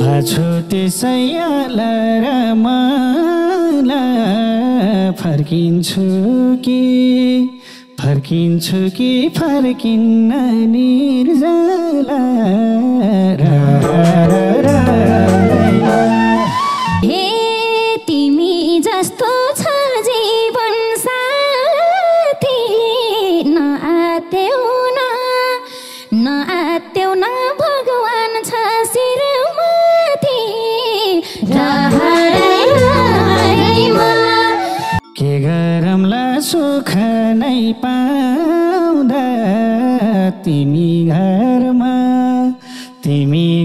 भाछु त्यसैयालाई मलाई फर्किन्छु कि फर्किन्न निर्जला हे तिमी जस्तो छ जीवन साथी नआत्यौ न भगवान छ शिरमाथि के गरौँला सुख नै पाउँदा तिमी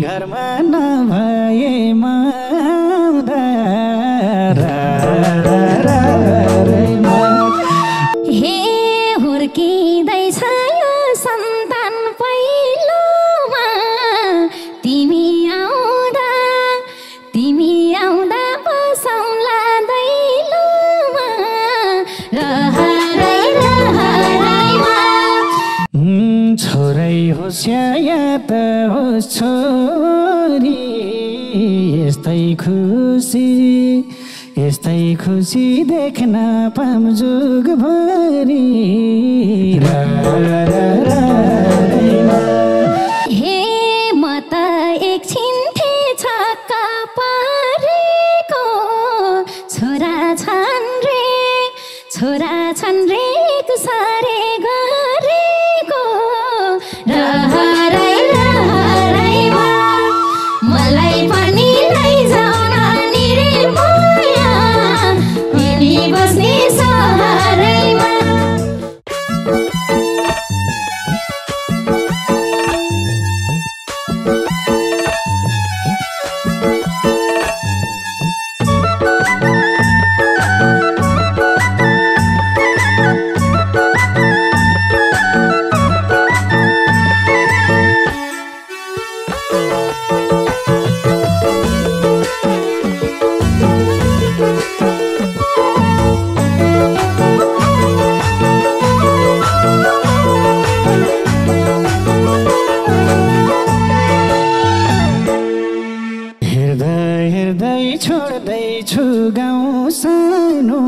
घरमा नभएमा हे हुर्किँदैछ यो सन्तान पहिलोमा तिमी आउँदा बसौँला दैलोमा छोरै होस् या त होस् छोरी यस्तै खुसी देख्न पाऊँ जुगभरि हे म त एकछिन थिएँ छक्क परेको छोरा छन् रे कुसारे गरेको मलाई पनि लैजाऊ न नि रे माया तिमी बस्ने सहरैमा छोड्दैछु गाउँ सानो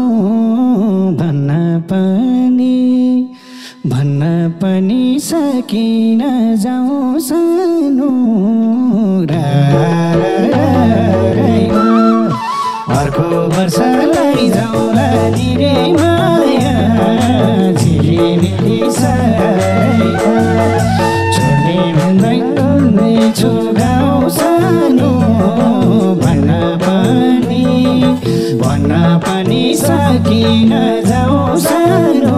भन्न पनि सकिन जाउँ सानो अर्को वर्ष लैजाउँला नि रे माया झिलिमिली छोड्ने भन्दैछु गाउँ सानो भन्न पनि सकिन जाउँ सानो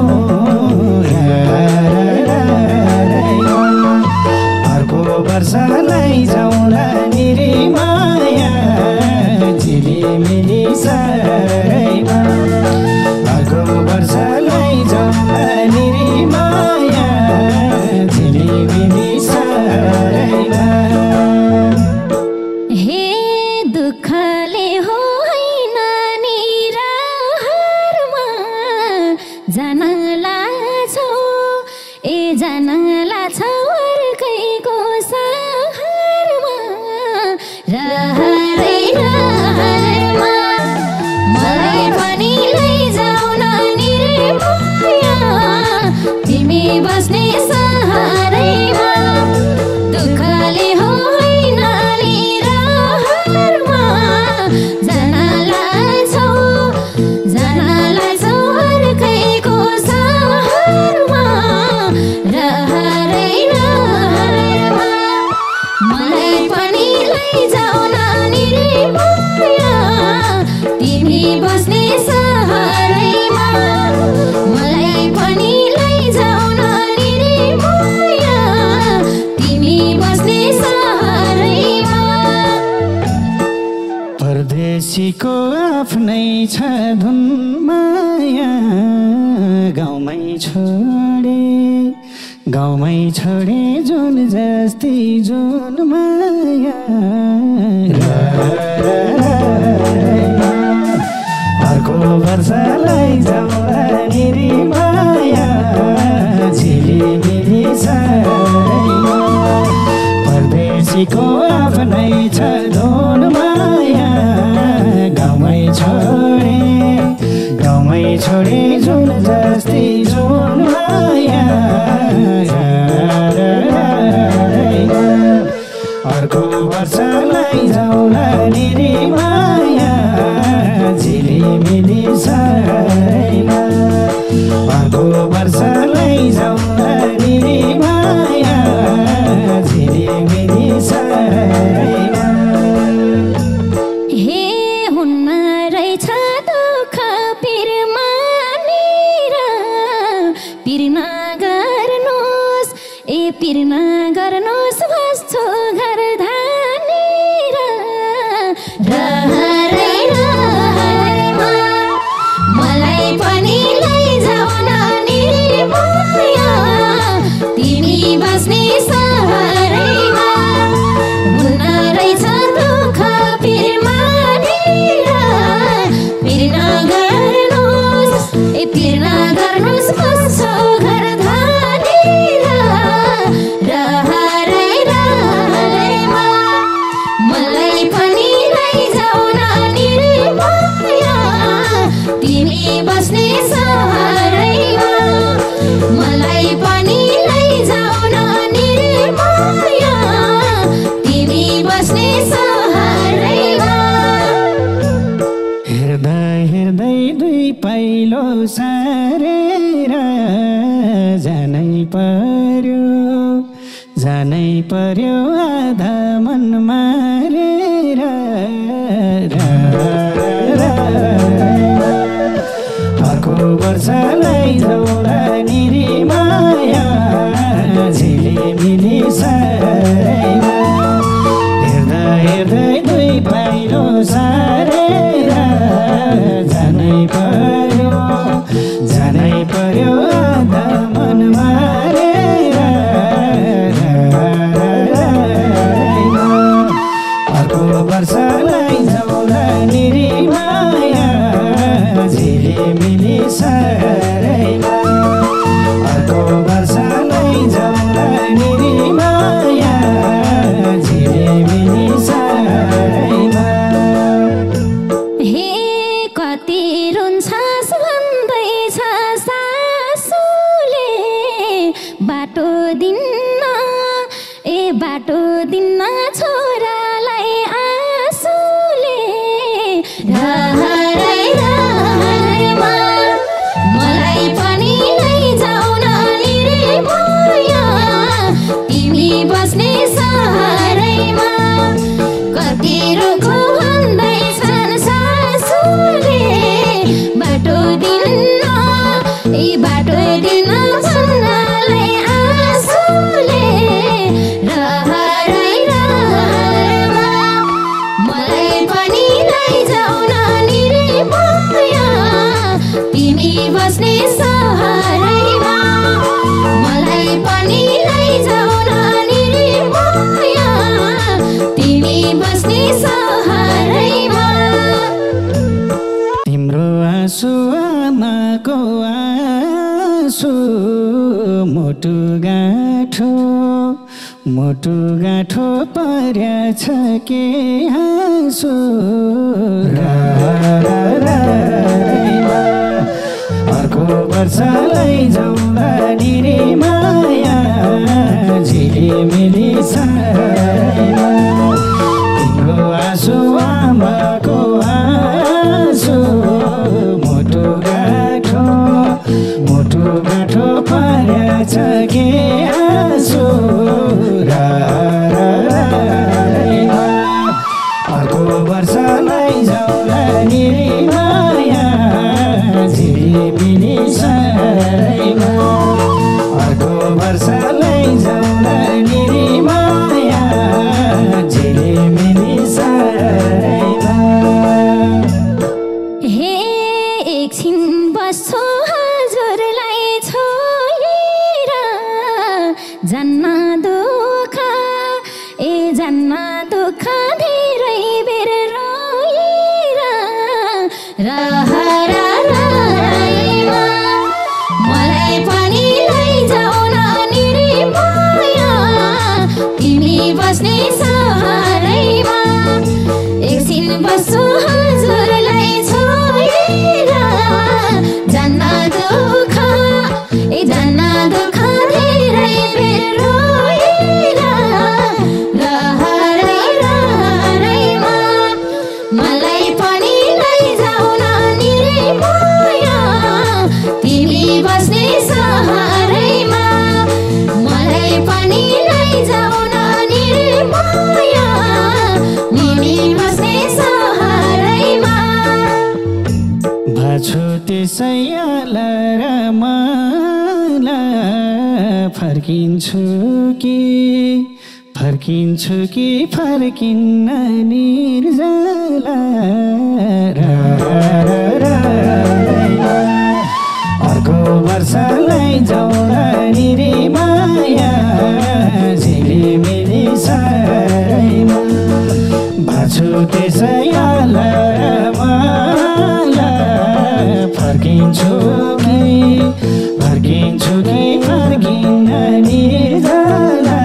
अर्को वर्ष लैजाउँला नि रे माया झिलिमिली सरैमा अर्को वर्ष लैजाउँला नि रे माया झिलिमिली सरैमा हे दुःखले होइन नि रहरमा जानला छौ अर्कैको सहरमा रहरमा मलाई पनि लैजाऊ न नि रे माया तिमी बस्ने सहरैमा दुःखले होइन नि रहरमा जानला छौ अर्कैको सहरमा रहरमा मलाई पनि लैजाऊ न नि रे माया तिमी बस्ने सहरैमा मलाई पनि लैजाऊ न नि रे माया तिमी बस्ने सहरैमा परदेशीको आफ्नै छ धुन माया गाउँमै छोडे जुन जस्ती जुन माया अर्को वर्ष लैजाउँला नि रे माया झिलिमिली सरैमा परदेशीको आफ्नै छ धुन छोडी जुन जस्तै जुन माया अर्को वर्ष लैजाउला नि रे माया झिलिमिली सारैमा अर्को वर्ष लैजाउला नि रे माया झिलिमिली सारैमा हे हुन्न रहेछ दुःख पिरमा निर पिर नगर्नुहोस् पिर नगर्नुहोस् बस्छु घर धानेर रहरै रहरैमा मलाई पनि लैजाऊ न नि माया तिमी बस्ने सहरैमा हुन्न रहेछ दुःख पिरमा निर पिर नगर्नुहोस् पिर नगर्नुहोस् बस्छु घर धानेर रहरै रहरैमा मलाई पनि लैजाऊ न नि माया तिमी बस्ने सहरैमा मलाई पनि लैजाऊ न नि माया तिमी बस्ने सहरैमा हेर्दै हेर्दै दुई पाइलो सारेर जानै पर्यो आधा मन मारेर अर्को वर्ष लैजाउला नि रे माया झिलिमिली सारैमा हेर्दा हेर्दै दुई पाइलो सारेर जानै पर्यो आधा मन मारेर अर्को वर्ष लैजाउला नि रे माया झिलिमिली सारैमा अर्को वर्ष लैजाउला नि रे माया झिलिमिली सारैमा हे कति रुन्छस् भन्दैछ सासुले बाटो दिन्न बाटो दिन्न छोरालाई आँसुले रहरै रहरैमा मलाई पनि लैजाऊ न नि माया तिमी बस्ने सहरैमा कति रुखो भन्दैछन् सासुले बाटो दिन्न बाटो दिन्न भन्नलाई आँसुले रहरै रहरैमा मलाई पनि लैजाऊ न नि माया तिमी बस्ने सहरैमा मलाई पनि लैजाऊ न नि माया तिमी बस्ने सहरैमा तिम्रो आँसु आमाको आँसु मोटु गाँठो पर्याछ के हाँसु अर्को वर्ष लैजाउला नि रे माया झिलिमिली सारैमा तिम्रो आँसु आमाको आँसु मोटु गाँठो पर्याछ के हाँसु अर्को वर्ष लैजाउला नि रे माया झिलिमिली सारैमा अर्को वर्ष लैजाउला नि रे माया झिलिमिली सारैमा त्यसैला रमाला फर्किन्छु कि फर्किन्न निर्जला अर्को वर्ष लैजाउला नि रे माया झिलिमिली सारैमा भाछु त्यसैला रमाला फर्किन्छु कि फर्किन्न निर्जला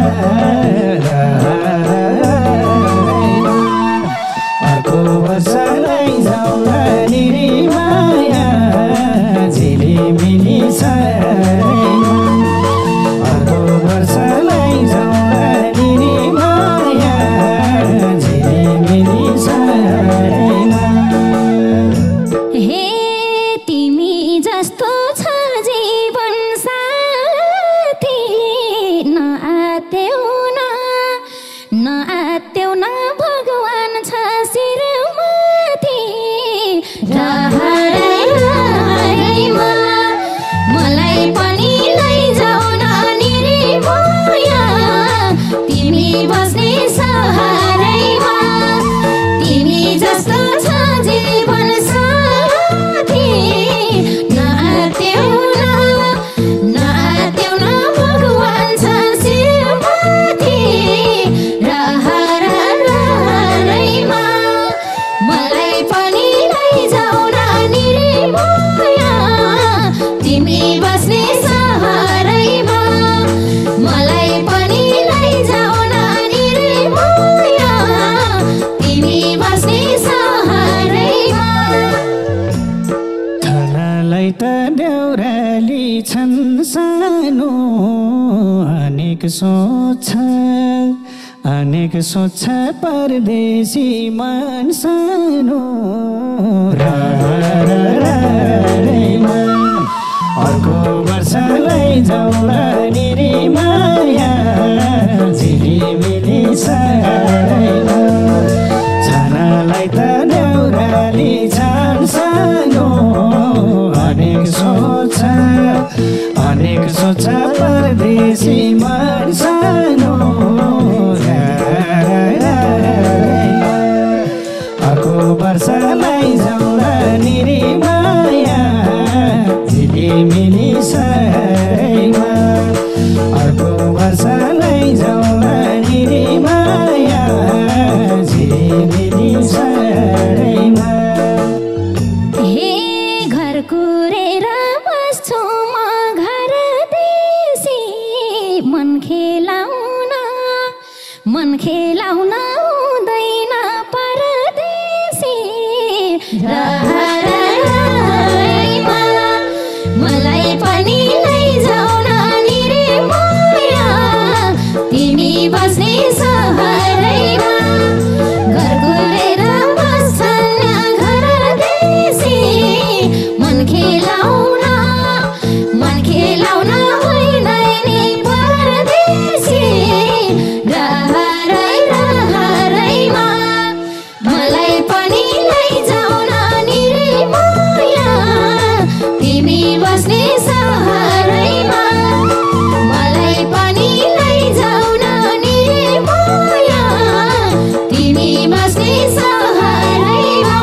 अर्को वर्ष लैजाउला नि रे माया झिलिमिली सारैमा अर्को वर्ष लैजाउला नि रे माया झिलिमिली सारैमा हे तिमी जस्तो छ जीवन साथी नआत्यौ न भगवान छ शिरमाथि रहरैमा मलाई पनि लैजाऊ न नि रे माया तिमी बस्ने सहरैमा तिमी जस्तो छ जीवन साथी नआत्यौ न भगवान छ शिरमाथि रहरैमा मलाई पनि लैजाऊ न नि रे माया तिमी बस्ने सहरैमा मलाई पनि लैजाऊ न नि रे माया तिमी बस्ने सहरैमा थलालाई त देउराली छन् सानो अनेक सोच परदेशी मन सानो रहरैमा अर्को वर्ष लैजाउला नि रे माया झिलिमिली सारैमा छानालाई त देउराली छन् सानो अनेक सोच परदेशी मन सानो अर्को वर्ष लैजाउला नि रे माया झिलिमिली सारैमा अर्को वर्ष लैजाउला नि रे माया झिलिमिली सारैमा हे घर कुरेर बस्छु म घर देशी मन खेलाउन हुँदैन परदेशी रहरैमा मलाई पनि लैजाऊ न नि रे माया तिमी बस्ने सहरैमा घर कुरेर बस्छन् घर देशी मन खेलाउन होइन नि परदेशी रहरैमा मलाई पनि लैजाऊ न नि रे माया तिमी बस्ने सहरैमा मलाई पनि लैजाऊ न नि रे माया तिमी बस्ने सहरैमा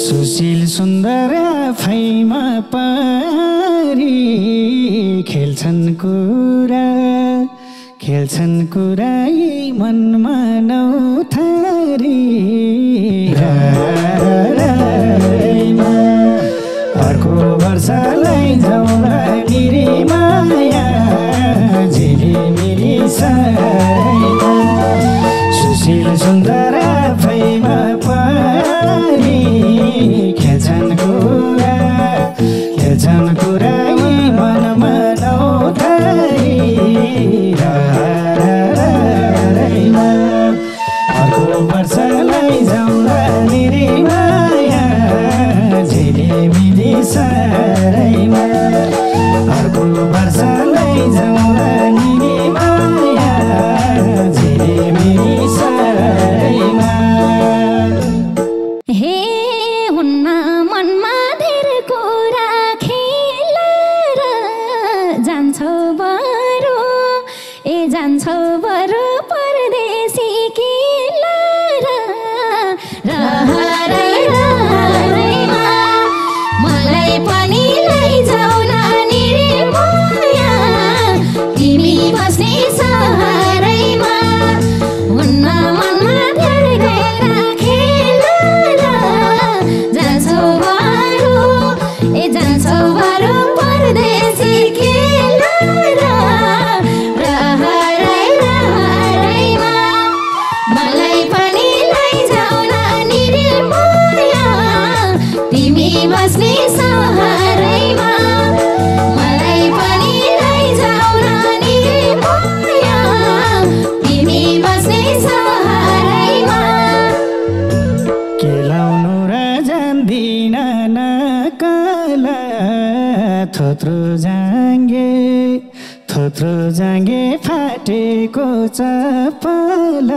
सुशील सुन्दर आफैमा पारी खेल्छन् कुरा यी मनमा नौथारी रहरैमा अर्को वर्ष लैजाउला नि रे माया झिलिमिली सारैमा सुशील सुन्दर आफैमा पारी खेल्छन् कुरा यी मनमा नौथारी रहरैमा अर्को वर्ष लैजाउला नि रे माया झिलिमिली सारैमा अर्को वर्ष लैजाउला नि रे माया झिलिमिली सारैमा हे हुन्न मनमा मलाई पनि लैजाऊ न निरमाया तिमी बस्ने सहरैमा मलाई पनि लैजाऊ न निरमाया तिमी बस्ने सहरैमा केलाउनु र जान्दिन नकाल थोत्रो जाँगे फाटेको चप्पल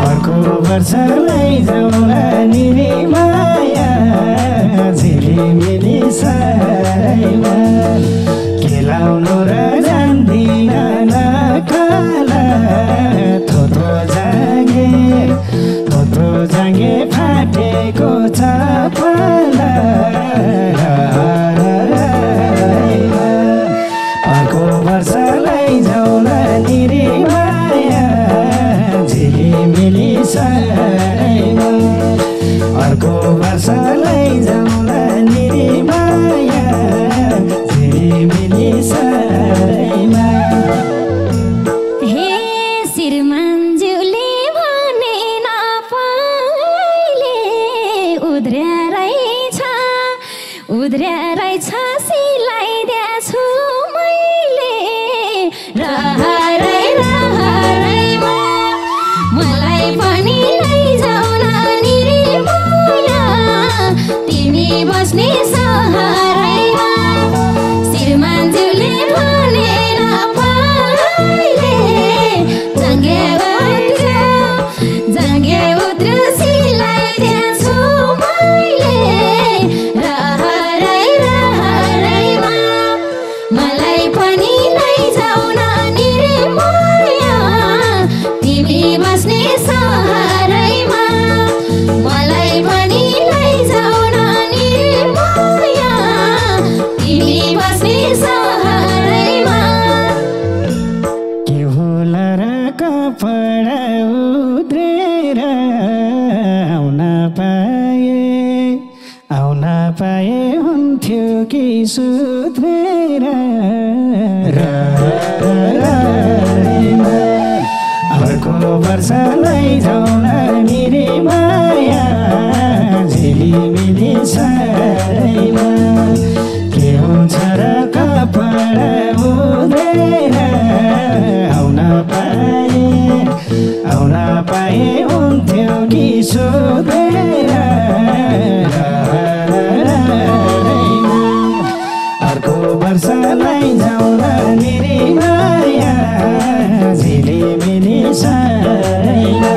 अर्को वर्ष लैजाऊ न निरमाया झिलिमिली सहरैमा केलाउनु र जान्दिन नकाल थोत्रो जाँगे फाटेको चप्पल अर्को वर्ष लैजाऊ न निरमाया झिलिमिली सहरैमा अर्को वर्ष लैजाऊ न निरमाया झिलिमिली सहरैमा हे श्रीमान्ज्यूले भने नपाइले उद्र्या रहेछ सिलाइदिएछु मैले रहरैमा मलाई पनि लैजाऊ न निरमाया तिमी बस्ने सहरैमा श्रीमान्ज्यूले भने नपाइले जाँगे उत्र सिलाइदिएछु मैले रहरैमा मलाई पनि लैजाऊ न निरमाया तिमी बस्ने सहरैमा मलाई पनि लैजाऊ न निरमाया तिमी बस्ने सहरैमा के होला र कपडा उद्रेर आउन पाए हुन्थ्यो कि सुध्रेर अर्को वर्ष लैजाऊ न निरमाया झिलिमिली सहरैमा के हुन्छ र कपडा उद्रेर आउन पाए हुन्थ्यो कि सुध्रेर अर्को वर्ष लैजाऊ न निरमाया झिलिमिली सहरैमा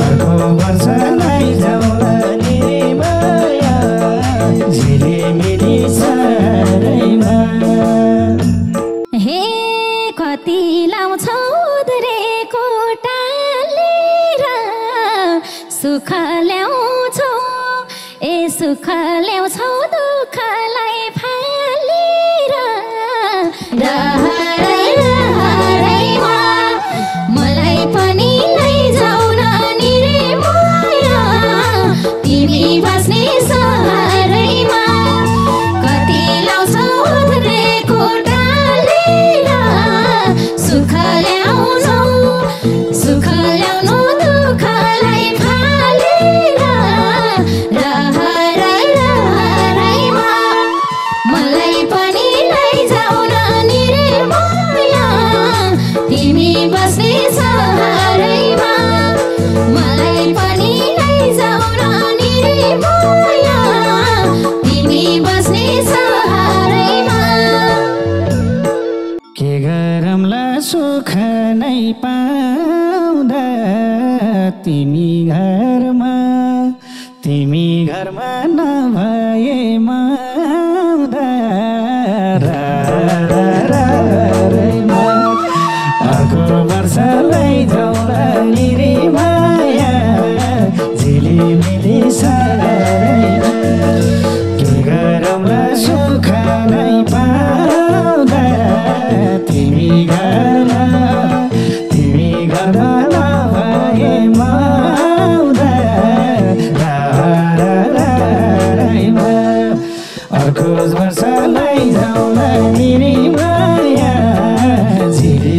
अर्को वर्ष लैजाऊ न निरमाया झिलिमिली सहरैमा हे कति लाउँछौ उद्रेको टालेर सुख ल्याउँछौ दुःखलाई फालेर रहरैमा मलाई पनि लैजाऊ न निरमाया तिमी बस्ने सहरैमा कति लाउँछौ उद्रेको टालेर सुख ल्याउनु दुःखलाई फालेर रहरैमा मलाई पनि लैजाऊ न निरमाया तिमी बस्ने सहरैमा मलाई पनि लैजाऊ न निरमाया तिमी बस्ने सहरैमा के गरौँला सुख नै पाउँदा तिमी घरमा नभए माउँदा अर्को वर्ष लैजाऊ न निरमाया झिलिमिली सहरैमा के गरौँला सुख नै पाउँदा तिमी घरमा नभए माउँदा अर्को वर्ष लैजाऊ न निरमाया झिलिमिली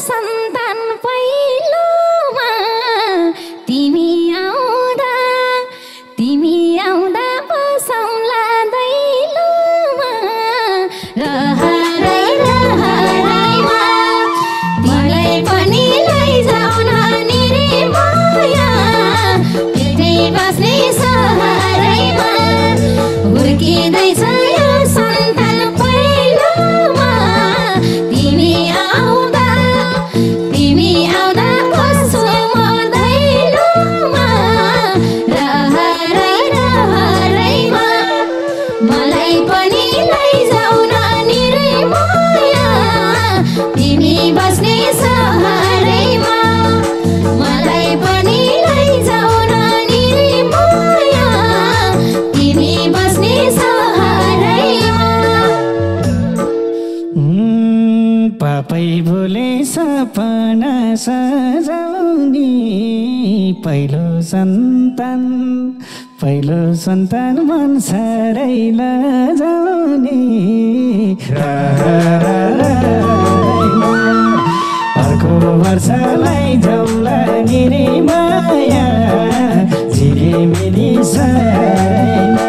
सन्तान पहिलोमा तिमी आउँदा बसौँला दैलोमा रहरै रहरैमा तिमीलाई पनि लैजाऊ न निरमाया भित्रै बस्ने सहरैमा हुर्किँदैछ यो सन्तान पहिलोमा तिमी आउँदा बस्छु म दैलोमा रहरै रहरैमा मलाई पनि लैजाऊ न निरमाया तिमी बस्ने सहरैमा मलाई पनि लैजाऊ न निरमाया तिमी बस्ने सहरैमा पापै बोले सपना सजाउने पहिलो सन्तान मन साह्रै लजाउने अर्को वर्ष लैजाउँला निरमाया झिलिमिली सहरैमा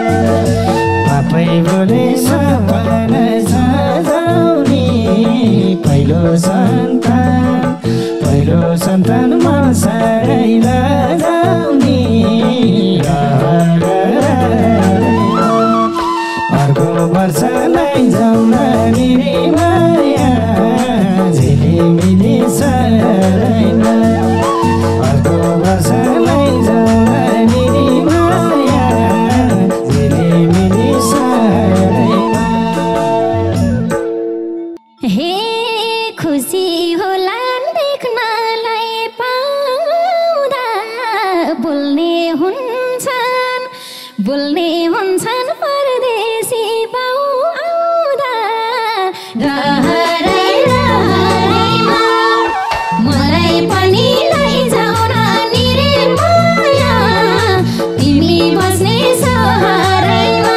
पापै बोले सपना सजाउने पहिलो सन्तान मन साह्रै लजाउने अर्को वर्ष लैजाउँला निरमाया झिलिमिली सहरैमा अर्को वर्ष लैजाउँला निरमाया झिलिमिली सहरैमा हे खुसी होला देख्नलाई पाउँदा बोल्ने हुन्छन् परदेशी बाउ आउँदा रहरै रहरैमा मलाई पनि लैजाऊ न निरमाया तिमी बस्ने सहरैमा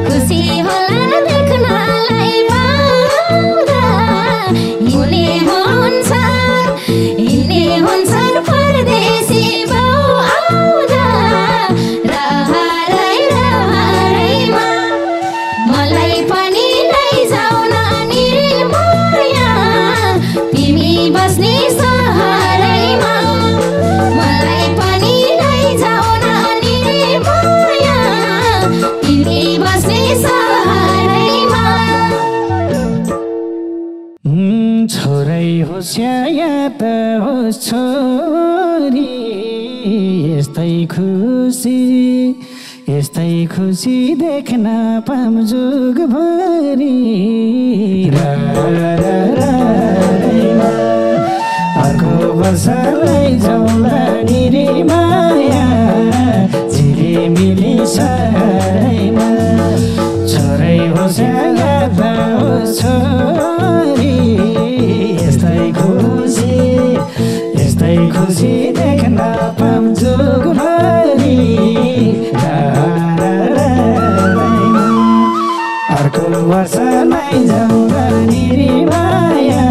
खुसी होला देख्नलाई पाउँदा हिँड्ने हुन्छन् परदेशी बाउ आउँदा रहरै रहरैमा मलाई पनि लैजाऊ न निरमाया तिमी बस्ने सहरैमा मलाई पनि लैजाऊ न निरमाया तिमी बस्ने सहरैमा छोरै होस् या त होस् छोरी यस्तै खुसी देख्न पाम जुगभरि अर्को वर्ष लैजाउँला निरमाया झिलिमिली सहरैमा छोरै होस् या त होस् छोरी यस्तै खुसी देख्न पाम जुगभरि अर्को वर्ष लैजाउँला निरमाया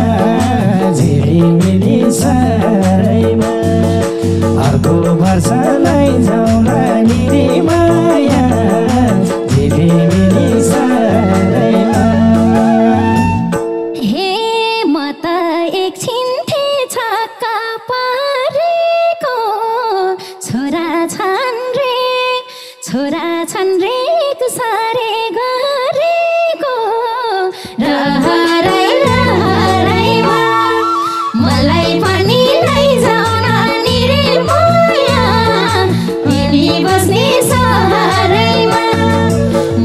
झिलिमिली सहरैमा अर्को वर्ष लैजाउँला निरमाया झिलिमिली सहरैमा हे म त एकछिन छक्का पारेको छोरा छन् रे कुसारे गरेको रहरै रहरैमा मलाई पनि लैजाऊ न निरमाया तिमी बस्ने सहरैमा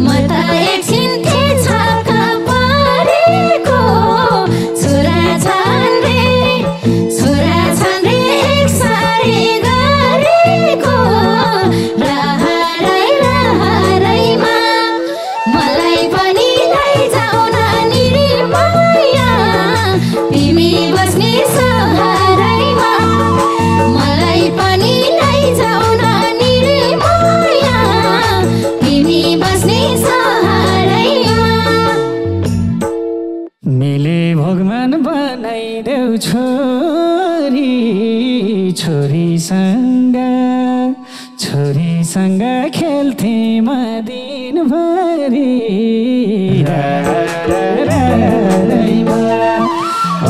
म त एकछिन छक्का पारेको छोरा छन् रे एकसारे गरेको रहरै रहरैमा मलाई पनि लैजाऊ न निरमाया तिमी बस्ने सहरैमा मलाई पनि लैजाऊ न निरमाया तिमी बस्ने सहरैमा मिले भोगमान बनाइदेऊ छोरी छोरीसँग खेल्थे म दिनभरि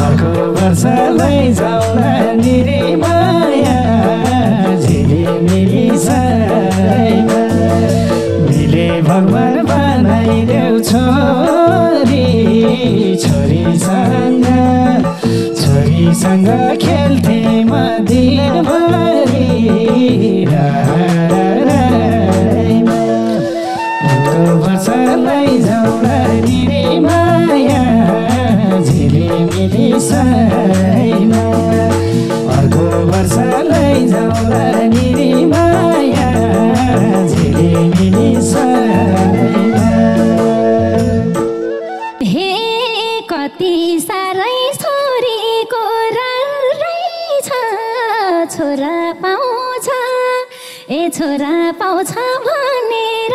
अर्को वर्ष लैजाउला निरी माया झिलिमिली साइमा मिले भगवान बनाइदेऊ छोरीसँग खेल्थे म दिनभरि अर्को वर्ष लैजाउला निरी माया झिलिमिली साइमा अर्को वर्ष लैजाउला निरी माया झिलिमिली साइमा। हे कति साह्रै छोरीको रहेछ छोरा पाउँछ ए छोरा पाउँछ भनेर